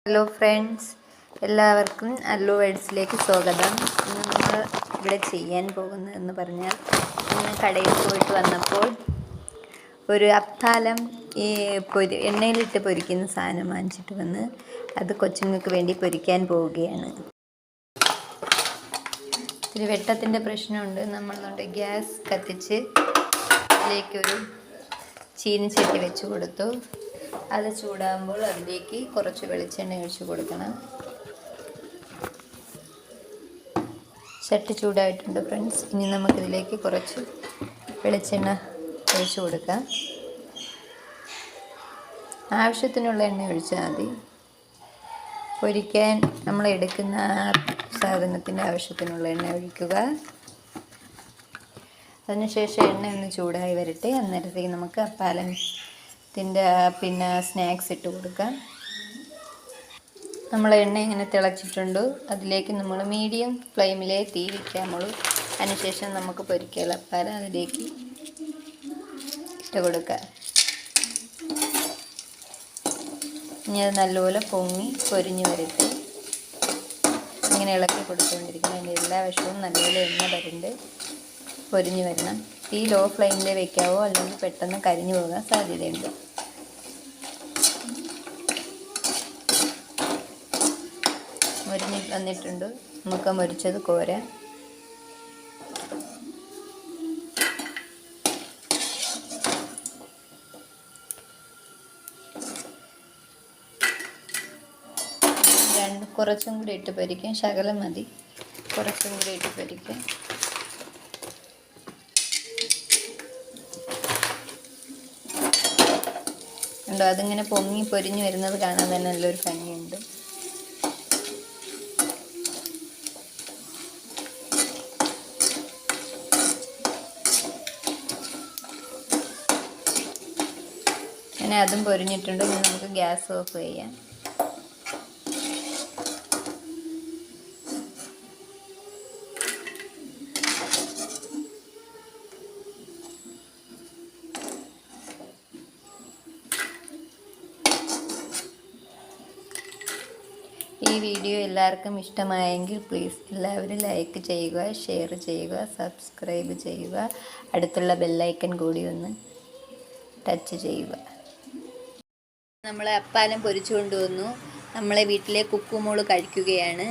Hello friends, എല്ലാവർക്കും അല്ലു വേഡ്സിലേക്ക് സ്വാഗതം. ഇന്ന് നമ്മൾ ഇവിടെ ചെയ്യാൻ പോകുന്നതെന്ന് പറഞ്ഞാൽ, ഇന്ന് കടയിൽ പോയിട്ട് വന്നപ്പോൾ ഒരു അപ്പാലം എണ്ണയിലിട്ട് പൊരിക്കുന്ന സാധനം വാങ്ങിച്ചിട്ട് വന്ന് അത് കൊച്ചുങ്ങൾക്ക് വേണ്ടി പൊരിക്കാൻ പോവുകയാണ്. ഒരു വെട്ടത്തിൻ്റെ പ്രശ്നമുണ്ട്. നമ്മളുണ്ട് ഗ്യാസ് കത്തിച്ച് അതിലേക്കൊരു ചീനിച്ചട്ടി വെച്ച് കൊടുത്തു. അത് ചൂടാകുമ്പോൾ അതിലേക്ക് കുറച്ച് വെളിച്ചെണ്ണ ഒഴിച്ച് കൊടുക്കണം. ചട്ടി ചൂടായിട്ടുണ്ട് ഫ്രണ്ട്സ്. ഇനി നമുക്കിതിലേക്ക് കുറച്ച് വെളിച്ചെണ്ണ ഒഴിച്ച് കൊടുക്കാം. ആവശ്യത്തിനുള്ള എണ്ണ ഒഴിച്ചാൽ മതി. പൊരിക്കാൻ നമ്മൾ എടുക്കുന്ന സാധനത്തിൻ്റെ ആവശ്യത്തിനുള്ള എണ്ണ ഒഴിക്കുക. അതിനുശേഷം എണ്ണ ഒന്ന് ചൂടായി വരട്ടെ. അന്നേരത്തേക്ക് നമുക്ക് അപ്പാലത്തിൻ്റെ സ്നാക്സ് ഇട്ട് കൊടുക്കാം. നമ്മൾ എണ്ണ ഇങ്ങനെ തിളച്ചിട്ടുണ്ട്. അതിലേക്ക് നമ്മൾ മീഡിയം ഫ്ലെയിമിലേ തീ വയ്ക്കാമുള്ളൂ. അതിനുശേഷം നമുക്ക് പൊരിക്കാനുള്ള അപ്പാലം അതിലേക്ക് ഇട്ട് കൊടുക്കാം. ഇനി അത് നല്ലപോലെ പൊരിഞ്ഞ് വരട്ടെ. ഇങ്ങനെ ഇളക്കി കൊടുത്തുകൊണ്ടിരിക്കണം. അതിൻ്റെ എല്ലാ വശവും നല്ലപോലെ എണ്ണ വരണ്ട് പൊരിഞ്ഞ് വരണം. തീ ലോ ഫ്ലെയിമിലേ വെക്കാവോ, അല്ലെങ്കിൽ പെട്ടെന്ന് കരിഞ്ഞു പോകാൻ സാധ്യതയുണ്ട്. മുരിഞ്ഞ് വന്നിട്ടുണ്ട്. നമുക്ക് മുരിച്ചത് കോരാം. കുറച്ചും കൂടി ഇട്ട് പൊരിക്കാം. ശകലം മതി, കുറച്ചും കൂടി ഇട്ട് പൊരിക്കാം. ഉണ്ടോ, അതിങ്ങനെ പൊങ്ങി പൊരിഞ്ഞ് വരുന്നത് കാണാൻ തന്നെ നല്ലൊരു ഭംഗിയുണ്ട്. അങ്ങനെ അതും പൊരിഞ്ഞിട്ടുണ്ട്. ഇനി നമുക്ക് ഗ്യാസ് ഓഫ് ചെയ്യാം. ഈ വീഡിയോ എല്ലാവർക്കും ഇഷ്ടമായെങ്കിൽ പ്ലീസ് എല്ലാവരും ലൈക്ക് ചെയ്യുക, ഷെയർ ചെയ്യുക, സബ്സ്ക്രൈബ് ചെയ്യുക. അടുത്തുള്ള ബെല്ലൈക്കൺ കൂടി ഒന്ന് ടച്ച് ചെയ്യുക. നമ്മൾ അപ്പാലം പൊരിച്ചു കൊണ്ടുവന്നു. നമ്മളെ വീട്ടിലെ കുക്കുമോള് കഴിക്കുകയാണ്.